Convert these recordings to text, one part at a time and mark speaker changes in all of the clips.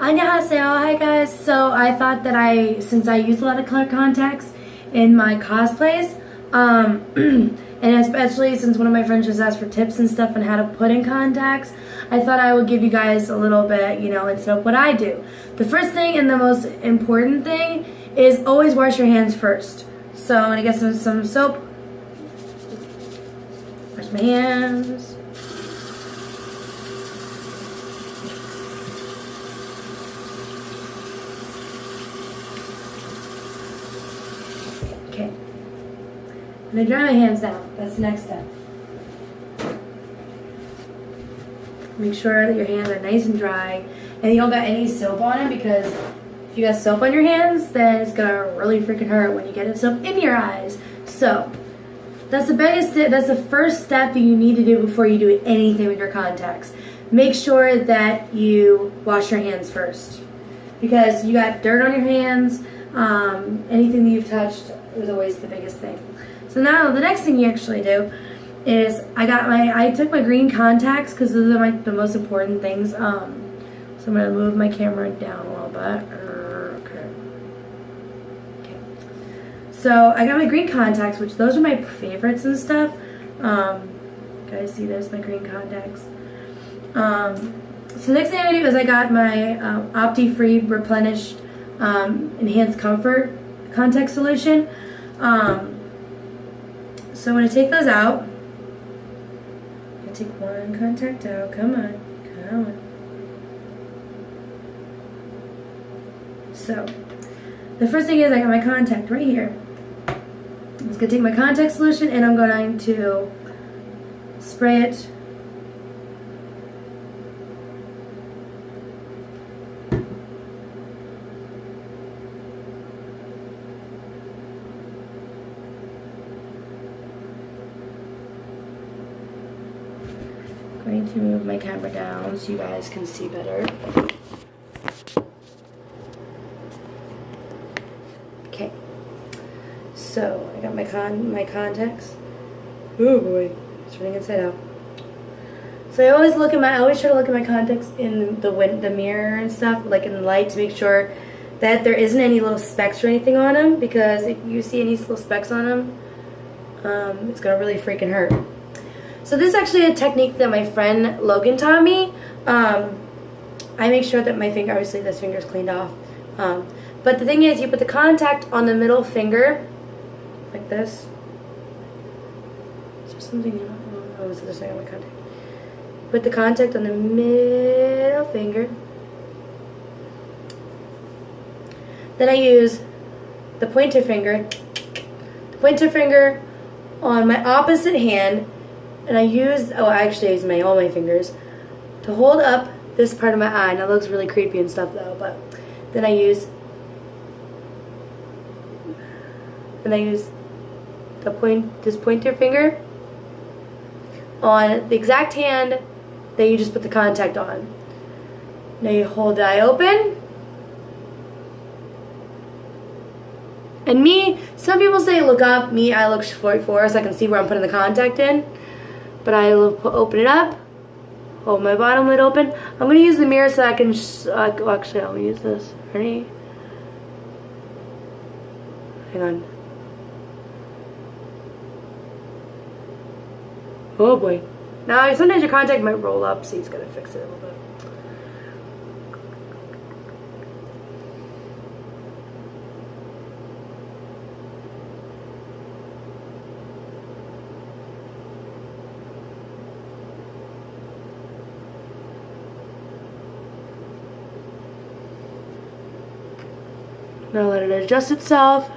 Speaker 1: Annyeonghaseyo, hi guys. So I thought that since I use a lot of color contacts in my cosplays, and especially since one of my friends just asked for tips and stuff on how to put in contacts, I thought I would give you guys a little bit, instead of what I do. The first thing and the most important thing is always wash your hands first. So I'm gonna get some soap, wash my hands. Okay. I'm gonna dry my hands down. That's the next step. Make sure that your hands are nice and dry and you don't got any soap on them, because if you got soap on your hands, then it's gonna really freaking hurt when you get soap in your eyes. So that's the first step that you need to do before you do anything with your contacts. Make sure that you wash your hands first, because you got dirt on your hands. Anything that you've touched is always the biggest thing. So now the next thing you actually do is I took my green contacts, because those are the most important things. So I'm gonna move my camera down a little bit. Okay. So I got my green contacts, which those are my favorites and stuff. Guys, see this? My green contacts. So next thing I do is I got my Opti-Free Replenished Enhanced Comfort contact solution. So I'm going to take those out. I'm going to take one contact out. Come on. So the first thing is I got my contact right here. I'm just going to take my contact solution and I'm going to spray it . Going to move my camera down so you guys can see better. Okay, so I got my contacts. Oh boy, it's turning inside out. So I always try to look at my contacts in the mirror and stuff, like in the light, to make sure that there isn't any little specks or anything on them, because if you see any little specks on them, it's gonna really freaking hurt. So this is actually a technique that my friend Logan taught me. I make sure that my finger, obviously this finger is cleaned off. But the thing is, you put the contact on the middle finger, like this. Is there something, oh, is this thing on my contact? Put the contact on the middle finger. Then I use the pointer finger on my opposite hand. And I use, I use all my fingers to hold up this part of my eye. Now it looks really creepy and stuff though, but then I use this pointer finger on the exact hand that you just put the contact on. Now you hold the eye open. And some people say look up. I look forward so I can see where I'm putting the contact in. But I will open it up, hold my bottom lid open. I'm going to use the mirror so I can, actually I'll use this. Ready? Hang on. Oh boy. Now sometimes your contact might roll up, so you just got to fix it a little bit. Now let it adjust itself.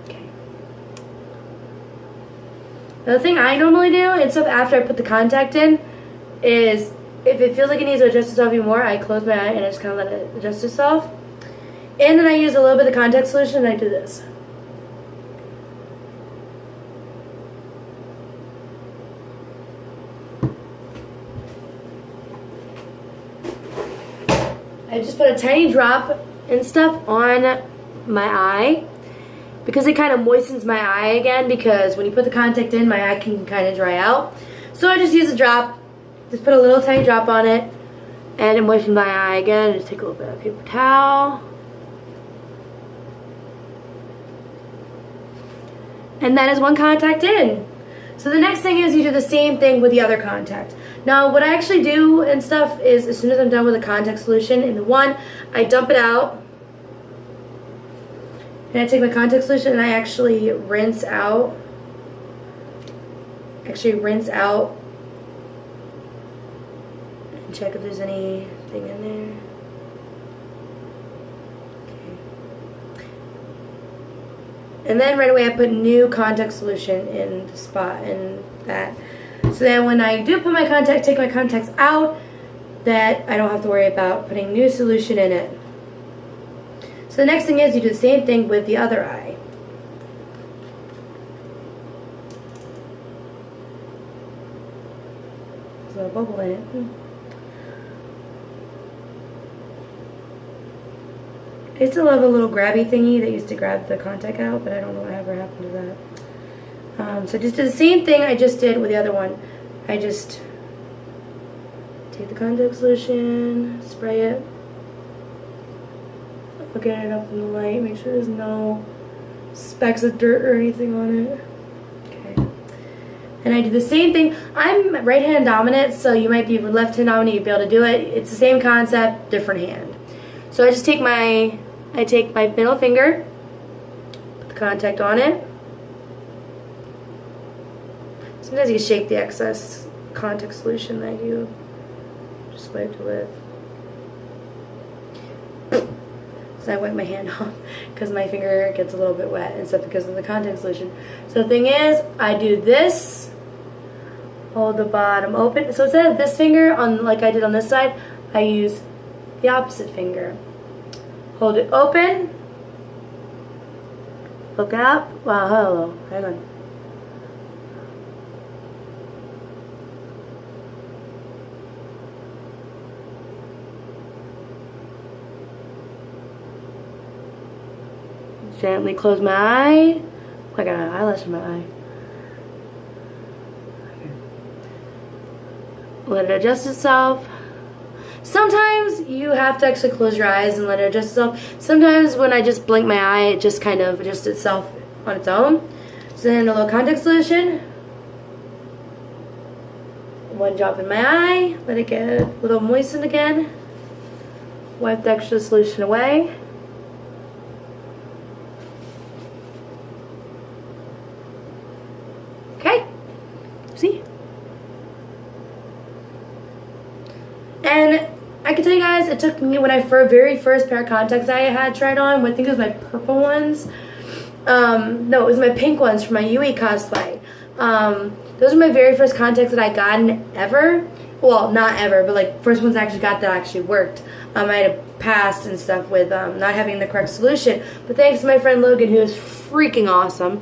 Speaker 1: Okay. The thing I normally do, instead after I put the contact in, is if it feels like it needs to adjust itself even more, I close my eye and I just kind of let it adjust itself. And then I use a little bit of contact solution and I do this. I just put a tiny drop and stuff on my eye, because it kind of moistens my eye again, because when you put the contact in, my eye can kind of dry out. So I just use a drop, just put a little tiny drop on it, and it moistens my eye again. Just take a little bit of paper towel. And that is one contact in. So the next thing is you do the same thing with the other contact. Now what I actually do and stuff is, as soon as I'm done with the contact solution in the one, I dump it out. And I take my contact solution and I actually rinse out. And check if there's anything in there. Okay. And then right away I put new contact solution in the spot in that. So then when I do put my contact, take my contacts out, that I don't have to worry about putting new solution in it. So the next thing is you do the same thing with the other eye. There's a little bubble in it. I still have a little grabby thingy that used to grab the contact out, but I don't know what ever happened to that. So just do the same thing I just did with the other one. I just take the contact solution, spray it. Look at it up in the light, make sure there's no specks of dirt or anything on it. Okay. And I do the same thing. I'm right-hand dominant, so you might be left-hand dominant, you'd be able to do it. It's the same concept, different hand. So I just take my middle finger, put the contact on it. Sometimes you shake the excess contact solution that you just wiped with. So I wipe my hand off because my finger gets a little bit wet and stuff because of the contact solution. So the thing is, I do this, hold the bottom open. So instead of this finger, on like I did on this side, I use the opposite finger. Hold it open, look up. Wow, hello, hang on. Gently close my eye. Oh, I got an eyelash in my eye. Okay. Let it adjust itself. Sometimes you have to actually close your eyes and let it adjust itself. Sometimes when I just blink my eye, it just kind of adjusts itself on its own. So then a little contact solution. One drop in my eye. Let it get a little moistened again. Wipe the extra solution away. Okay, see? And I can tell you guys, it took me, when I very first pair of contacts I had tried on, I think it was my purple ones. No, it was my pink ones from my UE cosplay. Those are my very first contacts that I gotten ever. Well, not ever, but like first ones I actually got that actually worked. I had a past and stuff with not having the correct solution. But thanks to my friend Logan, who is freaking awesome,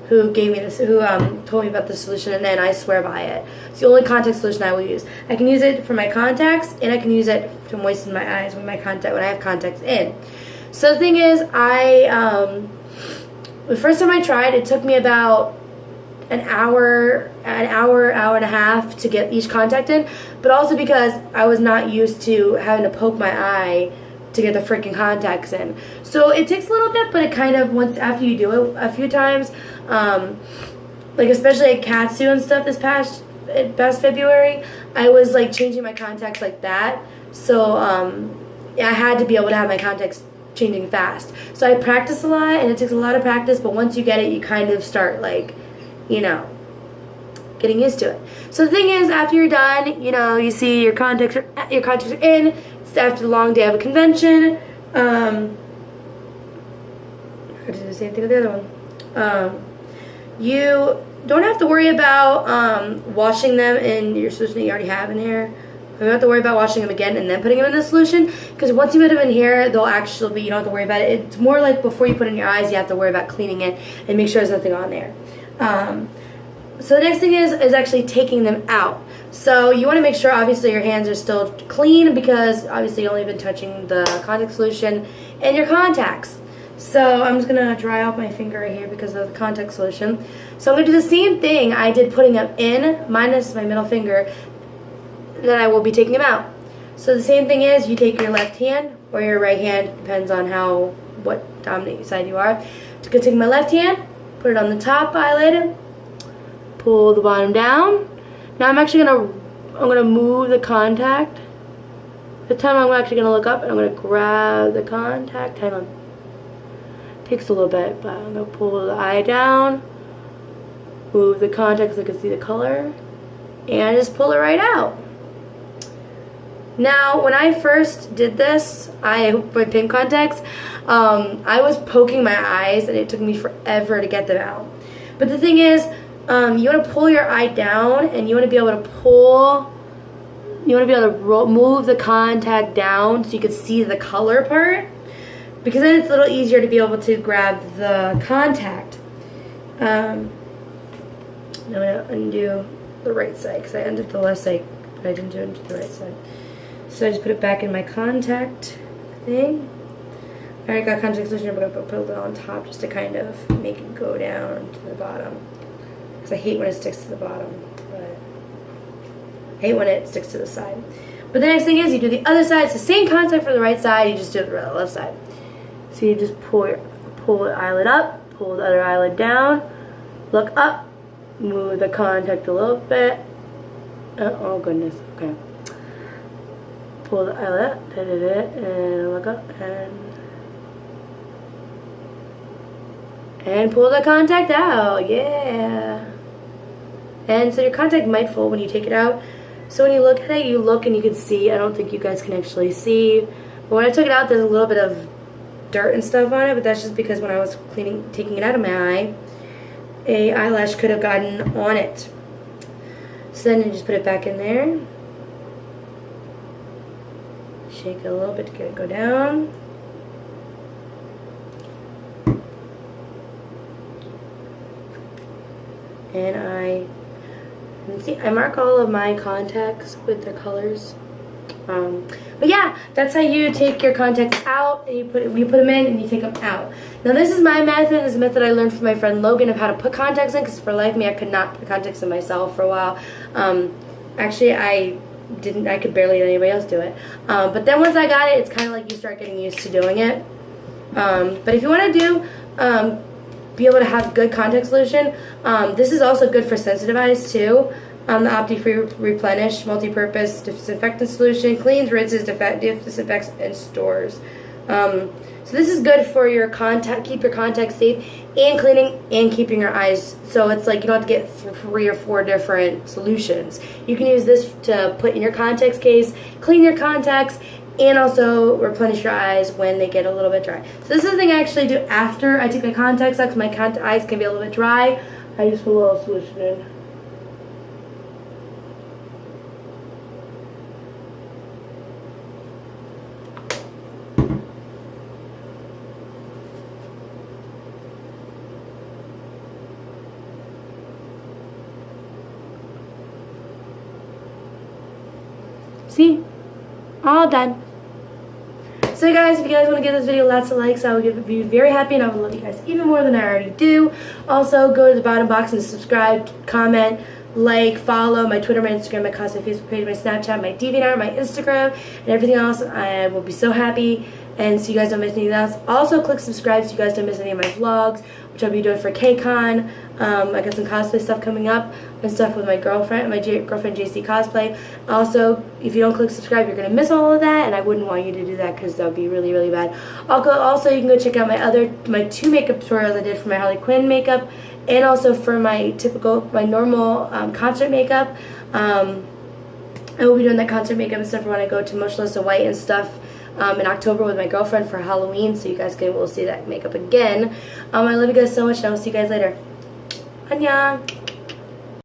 Speaker 1: who gave me this, who told me about the solution, and then I swear by it. It's the only contact solution I will use. I can use it for my contacts, and I can use it to moisten my eyes when I have contacts in. So the thing is, the first time I tried, it took me about an hour and a half to get each contact in, but also because I was not used to having to poke my eye to get the freaking contacts in. So it takes a little bit, but it kind of, once after you do it a few times, like especially at Katsu and stuff this past February, I was like changing my contacts like that. So I had to be able to have my contacts changing fast. So I practice a lot, and it takes a lot of practice, but once you get it, you kind of start like, you know, getting used to it. So the thing is, after you're done, you know, you see your contacts are in. It's after the long day of a convention. I did the same thing with the other one. You don't have to worry about washing them in your solution that you already have in here. You don't have to worry about washing them again and then putting them in the solution, because once you put them in here, they'll actually be, you don't have to worry about it. It's more like before you put it in your eyes, you have to worry about cleaning it and make sure there's nothing on there. So the next thing is actually taking them out. So you want to make sure, obviously, your hands are still clean, because obviously you've only been touching the contact solution and your contacts. So I'm just going to dry out my finger right here because of the contact solution. So I'm going to do the same thing I did putting them in, minus my middle finger, then I will be taking them out. So the same thing is, you take your left hand or your right hand, depends on what dominant side you are. So I'm going to take my left hand, put it on the top eyelid, pull the bottom down. Now I'm actually going to move the contact. This time I'm actually going to look up and I'm going to grab the contact. Hang on. Takes a little bit, but I'm going to pull the eye down, move the contact so I can see the color, and just pull it right out. Now, when I first did this, my pink contacts, I was poking my eyes and it took me forever to get them out. But the thing is, you want to pull your eye down and you want to be able to move the contact down so you can see the color part, because then it's a little easier to be able to grab the contact. I'm going to undo the right side because I undid the left side, but I didn't undo the right side. So I just put it back in my contact thing. I already got contact solution, I'm going to put a little on top just to kind of make it go down to the bottom. Because I hate when it sticks to the bottom, but I hate when it sticks to the side. But the next thing is you do the other side. It's the same contact for the right side, you just do it for the left side. So you just pull the eyelid up, pull the other eyelid down, look up, move the contact a little bit. Oh goodness, okay. Pull the eyelid up, and look up, and pull the contact out, yeah. And so your contact might fold when you take it out. So when you look at it, you look and you can see. I don't think you guys can actually see. But when I took it out, there's a little bit of dirt and stuff on it, but that's just because when I was taking it out of my eye, a eyelash could have gotten on it. So then you just put it back in there. Shake it a little bit to get it go down. And I mark all of my contacts with their colors. But yeah, that's how you take your contacts out, and you put them in and you take them out. Now this is my method. This is a method I learned from my friend Logan of how to put contacts in, because for life me I could not put contacts in myself for a while. Actually I could barely let anybody else do it. But then once I got it, it's kind of like you start getting used to doing it. But if you want to be able to have good contact solution, this is also good for sensitive eyes too. The Opti-Free Replenish Multi-Purpose Disinfectant Solution cleans, rinses, disinfects, and stores. So this is good for your keep your contacts safe, and cleaning and keeping your eyes. So it's like you don't have to get 3 or 4 different solutions. You can use this to put in your contacts case, clean your contacts, and also replenish your eyes when they get a little bit dry. So this is the thing I actually do after I take my contacts out, because my eyes can be a little bit dry. I just put a little solution in. See? All done. So guys, if you guys want to give this video lots of likes, I will be very happy, and I will love you guys even more than I already do. Also, go to the bottom box and subscribe, comment, like, follow my Twitter, my Instagram, my cosplay Facebook page, my Snapchat, my DeviantArt, my Instagram, and everything else. I will be so happy, and so you guys don't miss anything else. Also, click subscribe so you guys don't miss any of my vlogs, which I'll be doing for KCON. I got some cosplay stuff coming up and stuff with my girlfriend, girlfriend JC Cosplay. Also, if you don't click subscribe, you're going to miss all of that, and I wouldn't want you to do that because that would be really, really bad. Also, you can go check out my 2 makeup tutorials I did for my Harley Quinn makeup, and also for my normal concert makeup. I will be doing that concert makeup and stuff for when I go to Motionless and White and stuff in October with my girlfriend for Halloween, so you guys will see that makeup again. I love you guys so much, and I will see you guys later. Annyeong!